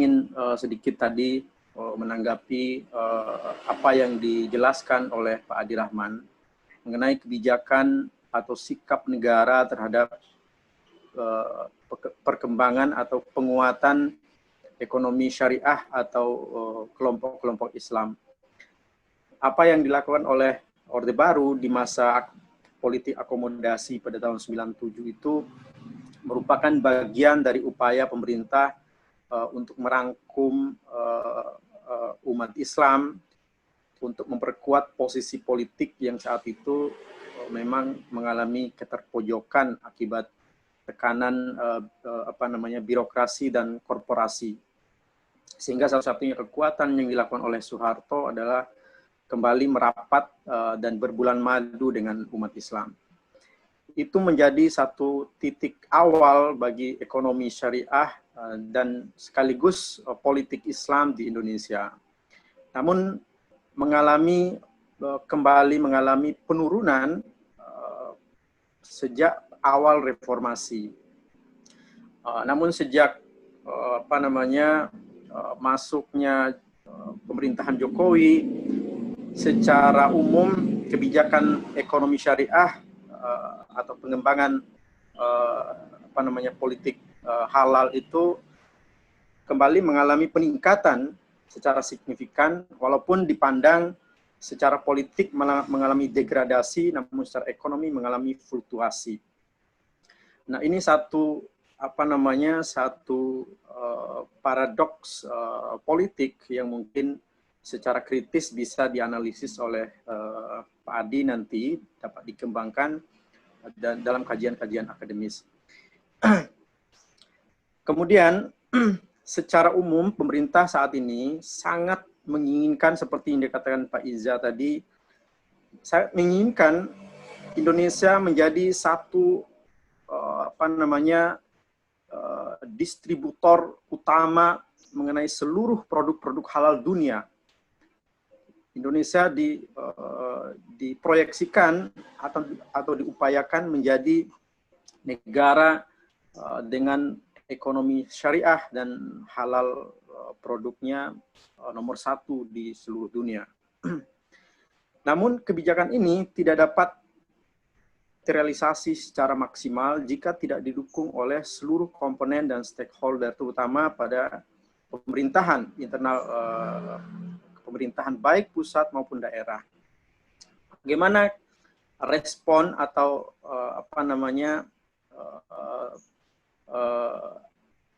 ingin sedikit tadi menanggapi apa yang dijelaskan oleh Pak Adi Rahman mengenai kebijakan atau sikap negara terhadap perkembangan atau penguatan ekonomi syariah atau kelompok-kelompok Islam. Apa yang dilakukan oleh Orde Baru di masa politik akomodasi pada tahun 97 itu merupakan bagian dari upaya pemerintah untuk merangkum umat Islam untuk memperkuat posisi politik yang saat itu memang mengalami keterpojokan akibat tekanan birokrasi dan korporasi. Sehingga salah satunya kekuatan yang dilakukan oleh Soeharto adalah kembali merapat dan berbulan madu dengan umat Islam. Itu menjadi satu titik awal bagi ekonomi syariah dan sekaligus politik Islam di Indonesia. Namun kembali mengalami penurunan sejak awal reformasi. Namun sejak masuknya pemerintahan Jokowi, secara umum kebijakan ekonomi syariah atau pengembangan politik halal itu kembali mengalami peningkatan secara signifikan, walaupun dipandang secara politik mengalami degradasi, namun secara ekonomi mengalami fluktuasi. Nah, ini satu paradoks politik yang mungkin secara kritis bisa dianalisis oleh Pak Adi nanti, dapat dikembangkan dalam kajian-kajian akademis. Kemudian, secara umum pemerintah saat ini sangat menginginkan, seperti yang dikatakan Pak Iza tadi, sangat menginginkan Indonesia menjadi satu distributor utama mengenai seluruh produk-produk halal dunia. Indonesia diproyeksikan atau diupayakan menjadi negara dengan ekonomi syariah dan halal produknya nomor 1 di seluruh dunia. Namun kebijakan ini tidak dapat terrealisasi secara maksimal jika tidak didukung oleh seluruh komponen dan stakeholder, terutama pada pemerintahan internal pemerintahan baik pusat maupun daerah. Bagaimana respon atau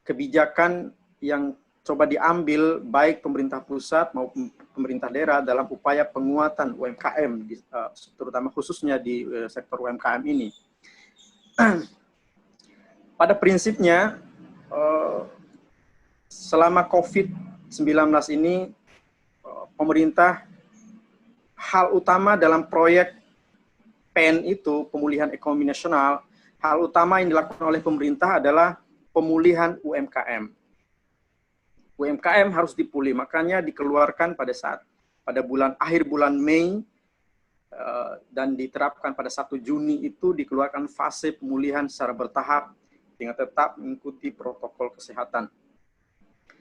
kebijakan yang coba diambil baik pemerintah pusat maupun pemerintah daerah dalam upaya penguatan UMKM, terutama khususnya di sektor UMKM ini. Pada prinsipnya, selama COVID-19 ini, pemerintah, hal utama dalam proyek PEN itu, pemulihan ekonomi nasional, hal utama yang dilakukan oleh pemerintah adalah pemulihan UMKM. UMKM harus dipulih, makanya dikeluarkan pada akhir bulan Mei dan diterapkan pada 1 Juni itu dikeluarkan fase pemulihan secara bertahap dengan tetap mengikuti protokol kesehatan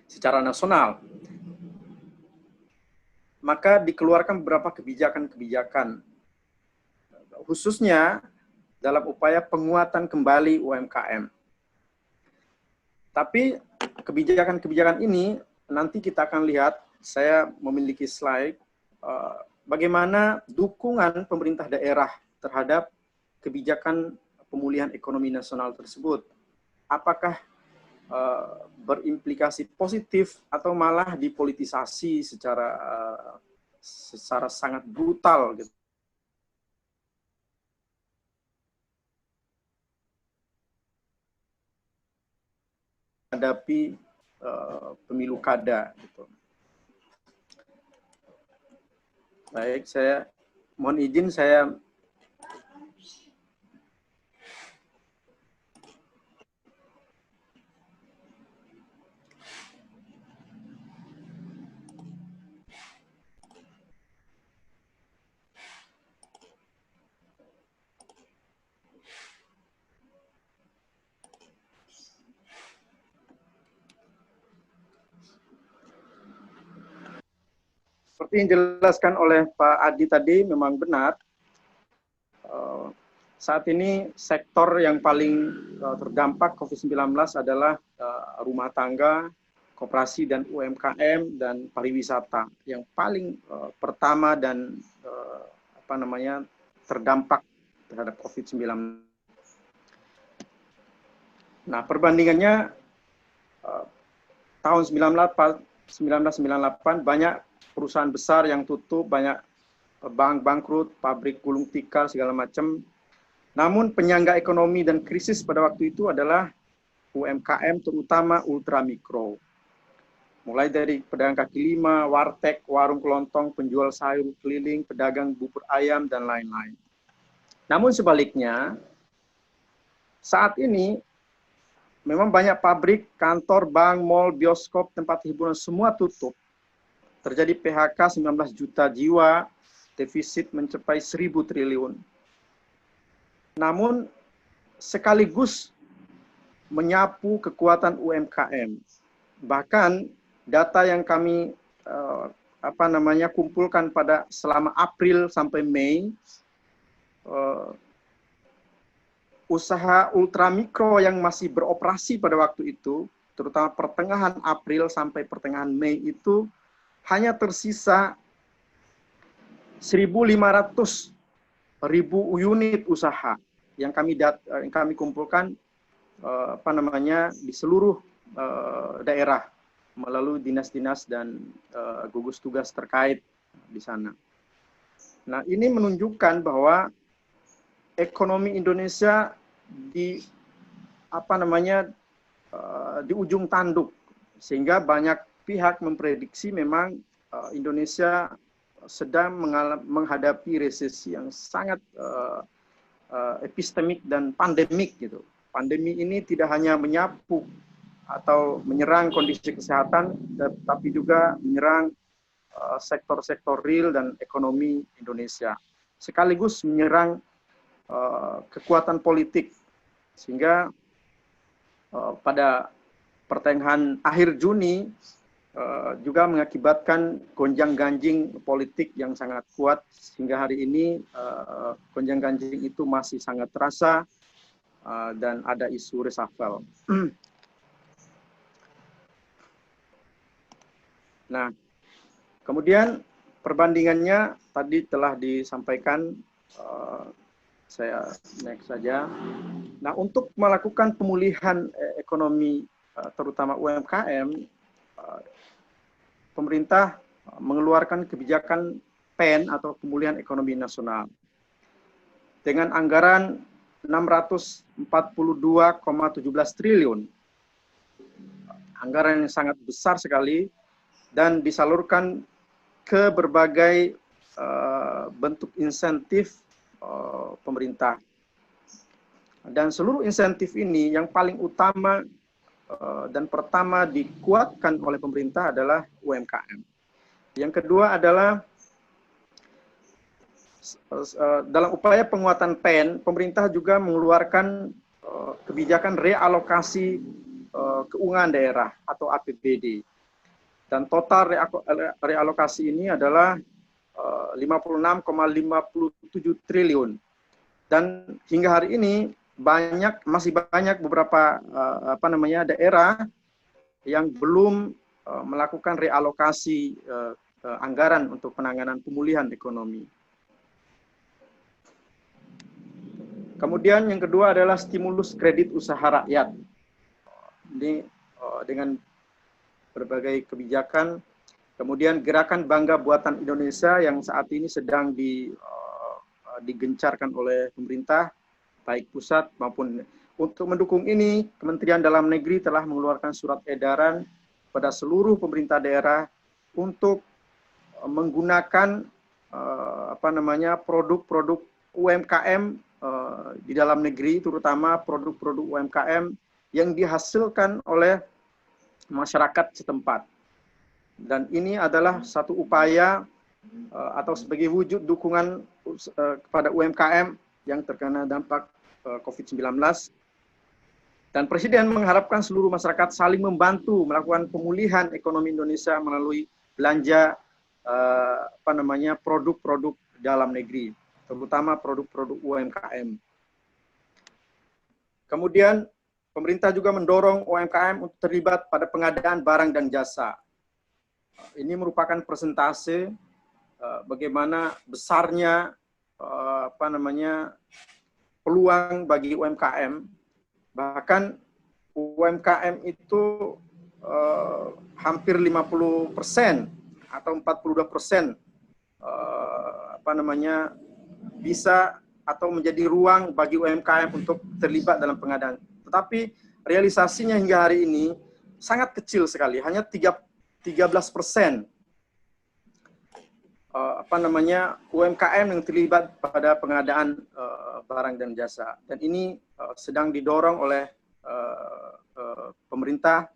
secara nasional. Maka dikeluarkan beberapa kebijakan-kebijakan, khususnya dalam upaya penguatan kembali UMKM. Tapi kebijakan-kebijakan ini nanti kita akan lihat, saya memiliki slide, bagaimana dukungan pemerintah daerah terhadap kebijakan pemulihan ekonomi nasional tersebut. Apakah berimplikasi positif atau malah dipolitisasi secara sangat brutal gitu. Menghadapi pemilu kada gitu. Baik, saya mohon izin saya seperti yang dijelaskan oleh Pak Adi tadi memang benar. Saat ini sektor yang paling terdampak COVID-19 adalah rumah tangga, koperasi dan UMKM dan pariwisata yang paling pertama dan terdampak terhadap COVID-19. Nah, perbandingannya tahun 1998 banyak perusahaan besar yang tutup, banyak bank bangkrut, pabrik gulung tikar segala macam. Namun penyangga ekonomi dan krisis pada waktu itu adalah UMKM, terutama ultramikro. Mulai dari pedagang kaki lima, warteg, warung kelontong, penjual sayur keliling, pedagang bubur ayam, dan lain-lain. Namun sebaliknya, saat ini memang banyak pabrik, kantor, bank, mal, bioskop, tempat hiburan semua tutup. Terjadi PHK 19 juta jiwa, defisit mencapai 1.000 triliun. Namun sekaligus menyapu kekuatan UMKM. Bahkan data yang kami kumpulkan pada selama April sampai Mei, usaha ultramikro yang masih beroperasi pada waktu itu, terutama pertengahan April sampai pertengahan Mei itu hanya tersisa 1.500.000 unit usaha yang kami kumpulkan di seluruh daerah melalui dinas-dinas dan gugus tugas terkait di sana. Nah, ini menunjukkan bahwa ekonomi Indonesia di ujung tanduk, sehingga banyak pihak memprediksi memang Indonesia sedang menghadapi resesi yang sangat epistemik dan pandemik gitu. Pandemi ini tidak hanya menyapu atau menyerang kondisi kesehatan, tapi juga menyerang sektor-sektor real dan ekonomi Indonesia, sekaligus menyerang kekuatan politik, sehingga pada pertengahan akhir Juni juga mengakibatkan gonjang-ganjing politik yang sangat kuat, sehingga hari ini gonjang-ganjing itu masih sangat terasa dan ada isu reshuffle. Nah, kemudian perbandingannya tadi telah disampaikan, saya next saja. Nah, untuk melakukan pemulihan ekonomi, terutama UMKM, pemerintah mengeluarkan kebijakan PEN atau Pemulihan Ekonomi Nasional dengan anggaran 642,17 triliun. Anggaran yang sangat besar sekali dan disalurkan ke berbagai bentuk insentif pemerintah. Dan seluruh insentif ini yang paling utama dan pertama dikuatkan oleh pemerintah adalah UMKM. Yang kedua adalah dalam upaya penguatan PEN, pemerintah juga mengeluarkan kebijakan realokasi keuangan daerah atau APBD. Dan total realokasi ini adalah 56,57 triliun. Dan hingga hari ini masih banyak beberapa daerah yang belum melakukan realokasi anggaran untuk penanganan pemulihan ekonomi. Kemudian yang kedua adalah stimulus kredit usaha rakyat. Ini dengan berbagai kebijakan. Kemudian gerakan Bangga Buatan Indonesia yang saat ini sedang digencarkan oleh pemerintah, baik pusat maupun. Untuk mendukung ini, Kementerian Dalam Negeri telah mengeluarkan surat edaran pada seluruh pemerintah daerah untuk menggunakan produk-produk UMKM di dalam negeri, terutama produk-produk UMKM yang dihasilkan oleh masyarakat setempat. Dan ini adalah satu upaya atau sebagai wujud dukungan kepada UMKM yang terkena dampak COVID-19. Dan Presiden mengharapkan seluruh masyarakat saling membantu melakukan pemulihan ekonomi Indonesia melalui belanja produk-produk dalam negeri, terutama produk-produk UMKM. Kemudian pemerintah juga mendorong UMKM untuk terlibat pada pengadaan barang dan jasa. Ini merupakan persentase bagaimana besarnya peluang bagi UMKM. Bahkan UMKM itu hampir 50% atau 42% bisa atau menjadi ruang bagi UMKM untuk terlibat dalam pengadaan. Tetapi realisasinya hingga hari ini sangat kecil sekali, hanya 13% UMKM yang terlibat pada pengadaan barang dan jasa. Dan ini sedang didorong oleh pemerintah,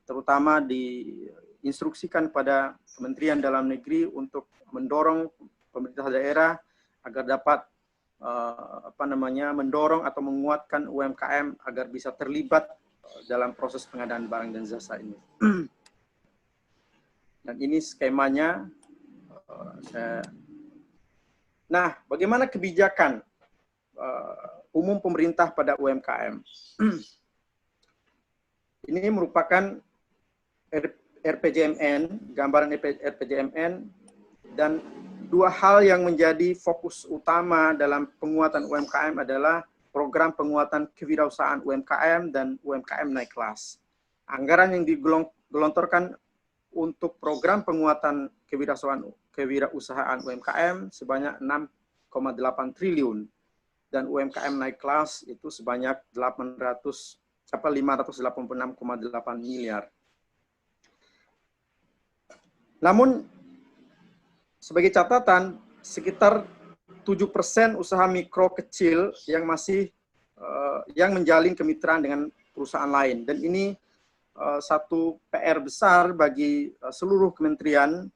terutama diinstruksikan pada Kementerian Dalam Negeri untuk mendorong pemerintah daerah agar dapat mendorong atau menguatkan UMKM agar bisa terlibat dalam proses pengadaan barang dan jasa ini. Dan ini skemanya. Nah, bagaimana kebijakan umum pemerintah pada UMKM? Ini merupakan RPJMN, gambaran RPJMN, dan dua hal yang menjadi fokus utama dalam penguatan UMKM adalah program penguatan kewirausahaan UMKM dan UMKM naik kelas. Anggaran yang digelontorkan untuk program penguatan kewirausahaan UMKM sebanyak 6,8 triliun dan UMKM naik kelas itu sebanyak 586,8 miliar. Namun sebagai catatan, sekitar 7% usaha mikro kecil yang masih yang menjalin kemitraan dengan perusahaan lain. Dan ini satu PR besar bagi seluruh kementerian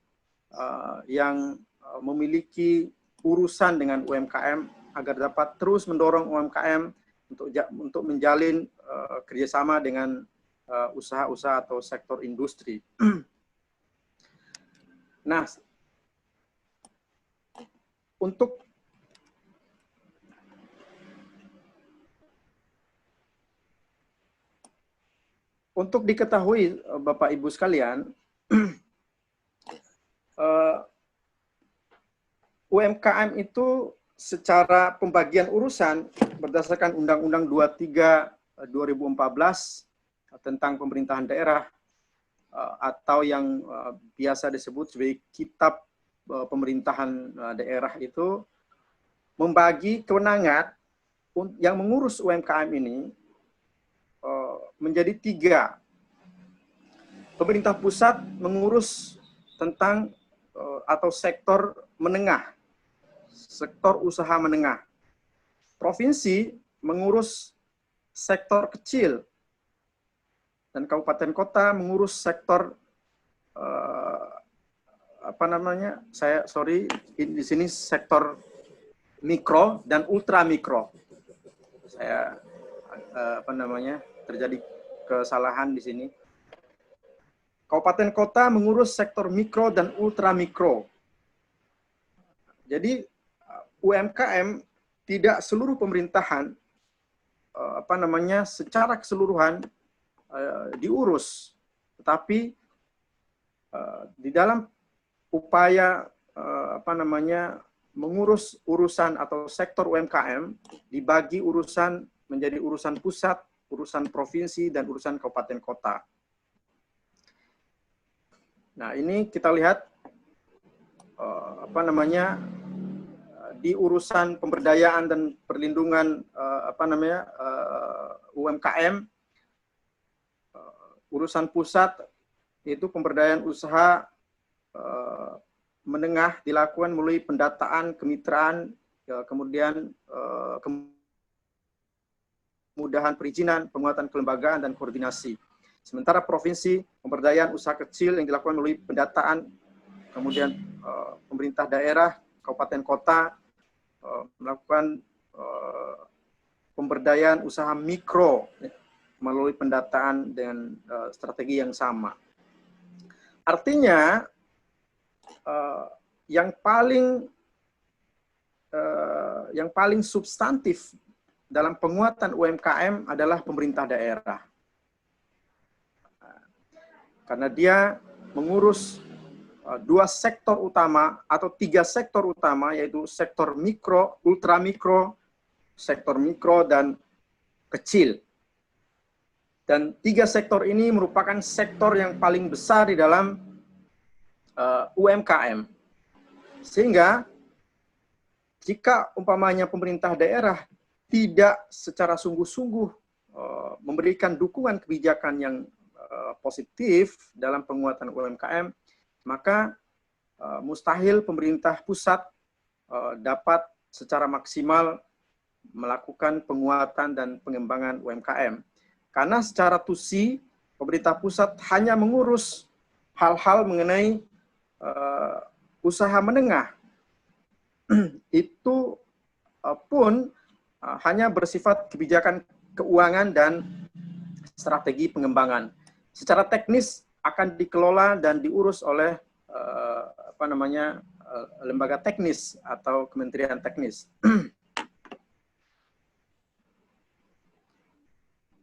yang memiliki urusan dengan UMKM agar dapat terus mendorong UMKM untuk menjalin kerjasama dengan usaha-usaha atau sektor industri. Nah, untuk diketahui Bapak Ibu sekalian, UMKM itu secara pembagian urusan berdasarkan Undang-Undang 23 2014 tentang pemerintahan daerah atau yang biasa disebut sebagai Kitab Pemerintahan Daerah itu membagi kewenangan yang mengurus UMKM ini menjadi 3. Pemerintah pusat mengurus tentang atau sektor menengah, sektor usaha menengah. Provinsi mengurus sektor kecil dan kabupaten kota mengurus sektor di sini sektor mikro dan ultra mikro. Terjadi kesalahan di sini. Kabupaten kota mengurus sektor mikro dan ultra mikro. Jadi UMKM tidak seluruh pemerintahan secara keseluruhan diurus, tetapi di dalam upaya mengurus urusan atau sektor UMKM dibagi urusan menjadi urusan pusat, urusan provinsi, dan urusan kabupaten kota. Nah, ini kita lihat di urusan pemberdayaan dan perlindungan UMKM, urusan pusat itu pemberdayaan usaha menengah dilakukan melalui pendataan kemitraan, kemudian kemudahan perizinan, penguatan kelembagaan, dan koordinasi. Sementara provinsi, pemberdayaan usaha kecil yang dilakukan melalui pendataan, kemudian pemerintah daerah, kabupaten kota melakukan pemberdayaan usaha mikro melalui pendataan dengan strategi yang sama. Artinya yang paling substantif dalam penguatan UMKM adalah pemerintah daerah. Karena dia mengurus dua sektor utama atau tiga sektor utama, yaitu sektor mikro, ultramikro, sektor mikro, dan kecil. Dan tiga sektor ini merupakan sektor yang paling besar di dalam UMKM. Sehingga jika umpamanya pemerintah daerah tidak secara sungguh-sungguh memberikan dukungan kebijakan yang positif dalam penguatan UMKM, maka mustahil pemerintah pusat dapat secara maksimal melakukan penguatan dan pengembangan UMKM. Karena secara tusi, pemerintah pusat hanya mengurus hal-hal mengenai usaha menengah. Itu pun hanya bersifat kebijakan keuangan dan strategi pengembangan. Secara teknis akan dikelola dan diurus oleh lembaga teknis atau kementerian teknis.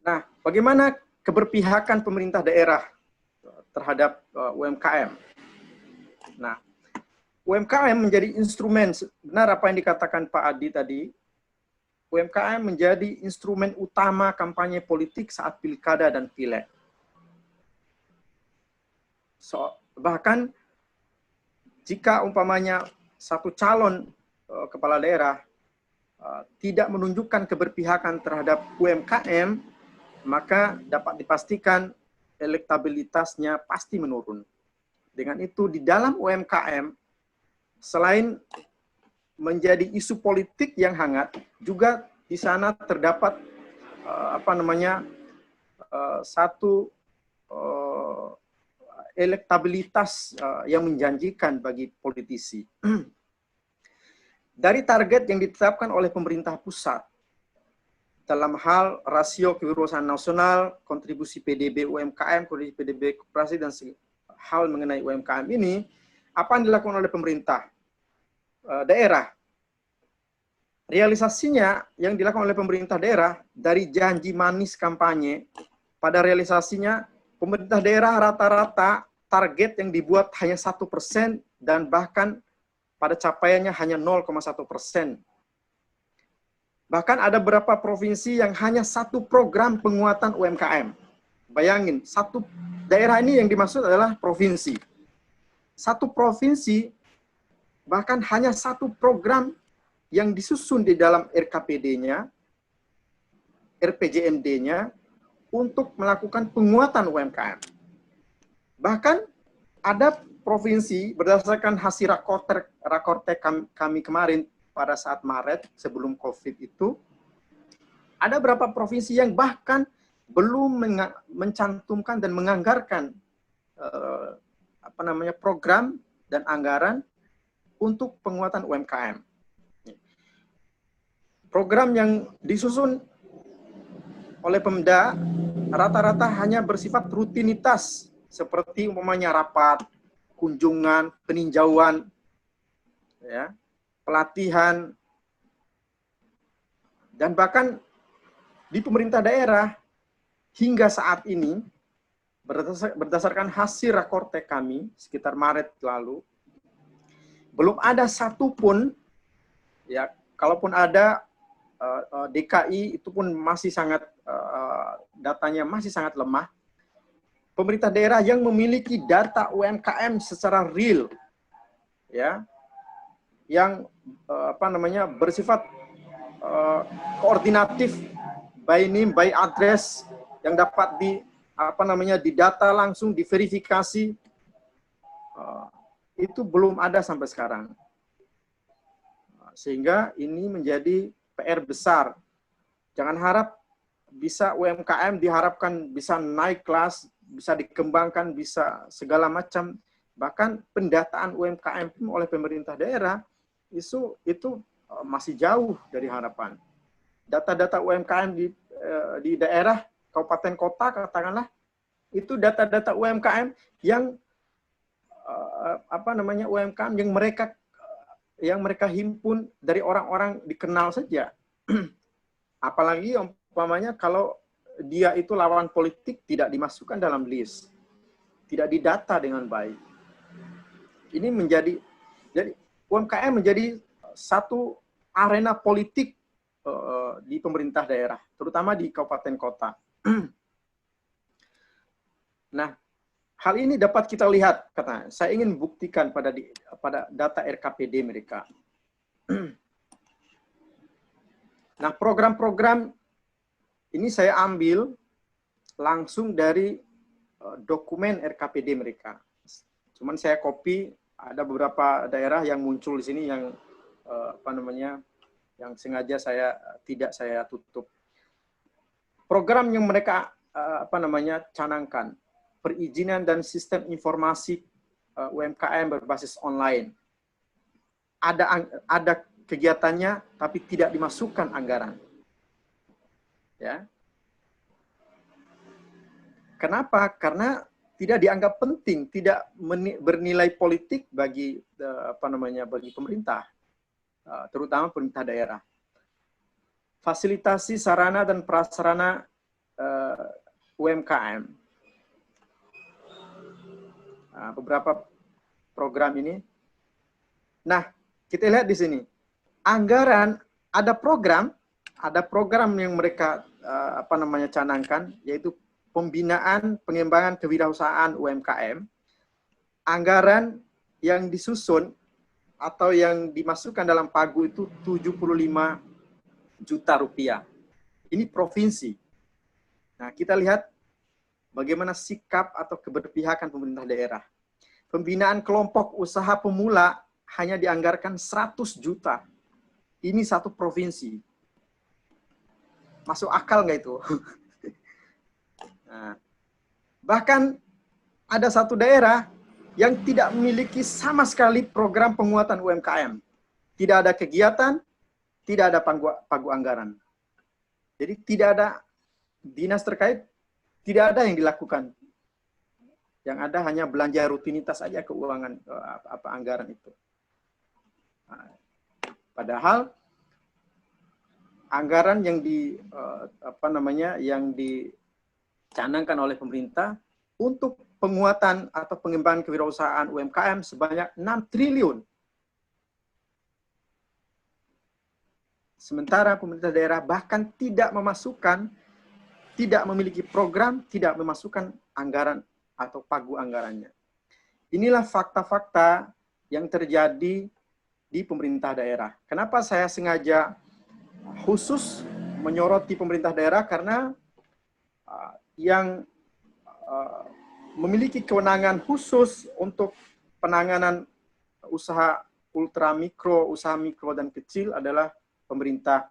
Nah, bagaimana keberpihakan pemerintah daerah terhadap UMKM? Nah, UMKM menjadi instrumen, benar apa yang dikatakan Pak Adi tadi, UMKM menjadi instrumen utama kampanye politik saat pilkada dan pileg. Bahkan jika umpamanya satu calon kepala daerah tidak menunjukkan keberpihakan terhadap UMKM, maka dapat dipastikan elektabilitasnya pasti menurun. Dengan itu di dalam UMKM, selain menjadi isu politik yang hangat, juga di sana terdapat satu elektabilitas yang menjanjikan bagi politisi. Dari target yang ditetapkan oleh pemerintah pusat dalam hal rasio kewirausahaan nasional, kontribusi PDB UMKM, kontribusi PDB koperasi, dan hal mengenai UMKM ini, apa yang dilakukan oleh pemerintah daerah? Realisasinya yang dilakukan oleh pemerintah daerah dari janji manis kampanye, pada realisasinya pemerintah daerah rata-rata target yang dibuat hanya 1% dan bahkan pada capaiannya hanya 0,1%. Bahkan ada beberapa provinsi yang hanya satu program penguatan UMKM. Bayangin, satu daerah ini yang dimaksud adalah provinsi. Satu provinsi bahkan hanya satu program yang disusun di dalam RKPD-nya, RPJMD-nya untuk melakukan penguatan UMKM. Bahkan ada provinsi berdasarkan hasil rakortek kami kemarin pada saat Maret sebelum COVID itu, ada beberapa provinsi yang bahkan belum mencantumkan dan menganggarkan program dan anggaran untuk penguatan UMKM. Program yang disusun oleh Pemda rata-rata hanya bersifat rutinitas, seperti umpamanya rapat, kunjungan, peninjauan, ya, pelatihan, dan bahkan di pemerintah daerah hingga saat ini, berdasarkan hasil rakortek kami sekitar Maret lalu, belum ada satupun, ya, kalaupun ada DKI itu pun masih sangat datanya masih sangat lemah. Pemerintah daerah yang memiliki data UMKM secara real, ya, yang bersifat koordinatif, by name, by address, yang dapat didata langsung, diverifikasi, itu belum ada sampai sekarang. Sehingga ini menjadi PR besar. Jangan harap bisa UMKM diharapkan bisa naik kelas, bisa dikembangkan, bisa segala macam. Bahkan pendataan UMKM oleh pemerintah daerah itu masih jauh dari harapan. Data-data UMKM di daerah, kabupaten kota katakanlah, itu data-data UMKM yang apa namanya UMKM yang mereka himpun dari orang-orang dikenal saja. Apalagi umpamanya kalau dia itu lawan politik tidak dimasukkan dalam list, tidak didata dengan baik. Ini jadi UMKM menjadi satu arena politik di pemerintah daerah, terutama di kabupaten kota. Nah, hal ini dapat kita lihat, katanya. Saya ingin buktikan pada data RKPD mereka. Nah, program-program ini saya ambil langsung dari dokumen RKPD mereka. Cuman saya copy, ada beberapa daerah yang muncul di sini yang apa namanya, yang sengaja tidak saya tutup. Program yang mereka apa namanya canangkan, perizinan dan sistem informasi UMKM berbasis online. Ada kegiatannya, tapi tidak dimasukkan anggaran. Ya. Kenapa? Karena tidak dianggap penting, tidak bernilai politik bagi apa namanya bagi pemerintah, terutama pemerintah daerah. Fasilitasi sarana dan prasarana UMKM. Nah, beberapa program ini. Nah, kita lihat di sini. Anggaran ada program yang mereka apa namanya canangkan, yaitu pembinaan pengembangan kewirausahaan UMKM. Anggaran yang disusun atau yang dimasukkan dalam pagu itu 75 juta rupiah. Ini provinsi. Nah, kita lihat bagaimana sikap atau keberpihakan pemerintah daerah. Pembinaan kelompok usaha pemula hanya dianggarkan 100 juta. Ini satu provinsi. Masuk akal nggak itu? Nah, bahkan ada satu daerah yang tidak memiliki sama sekali program penguatan UMKM. Tidak ada kegiatan, tidak ada pagu anggaran. Jadi tidak ada dinas terkait, tidak ada yang dilakukan. Yang ada hanya belanja rutinitas saja keuangan anggaran itu. Nah, padahal anggaran yang dicanangkan oleh pemerintah untuk penguatan atau pengembangan kewirausahaan UMKM sebanyak 6 triliun. Sementara pemerintah daerah bahkan tidak memiliki program, tidak memasukkan anggaran atau pagu anggarannya. Inilah fakta-fakta yang terjadi di pemerintah daerah. Kenapa saya sengaja khusus menyoroti pemerintah daerah? Karena yang memiliki kewenangan khusus untuk penanganan usaha ultramikro, usaha mikro dan kecil adalah pemerintah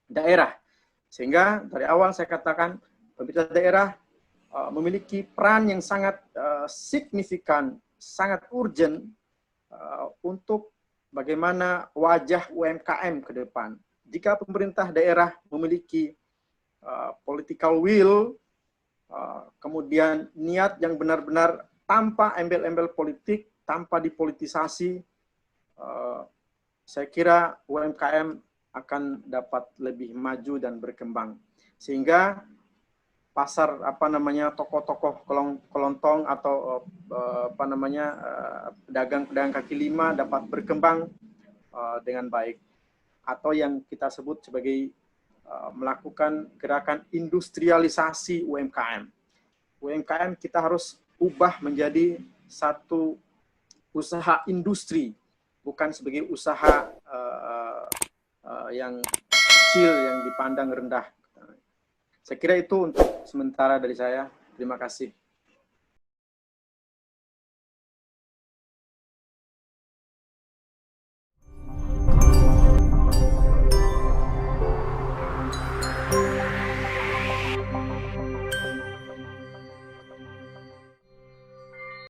daerah. Sehingga dari awal saya katakan pemerintah daerah memiliki peran yang sangat signifikan, sangat urgent untuk bagaimana wajah UMKM ke depan. Jika pemerintah daerah memiliki political will, kemudian niat yang benar-benar tanpa embel-embel politik, tanpa dipolitisasi, saya kira UMKM akan dapat lebih maju dan berkembang. Sehingga pasar tokoh-tokoh kelontong atau pedagang-pedagang kaki lima dapat berkembang dengan baik, atau yang kita sebut sebagai melakukan gerakan industrialisasi UMKM. UMKM kita harus ubah menjadi satu usaha industri, bukan sebagai usaha yang kecil yang dipandang rendah. Saya kira itu untuk sementara dari saya. Terima kasih.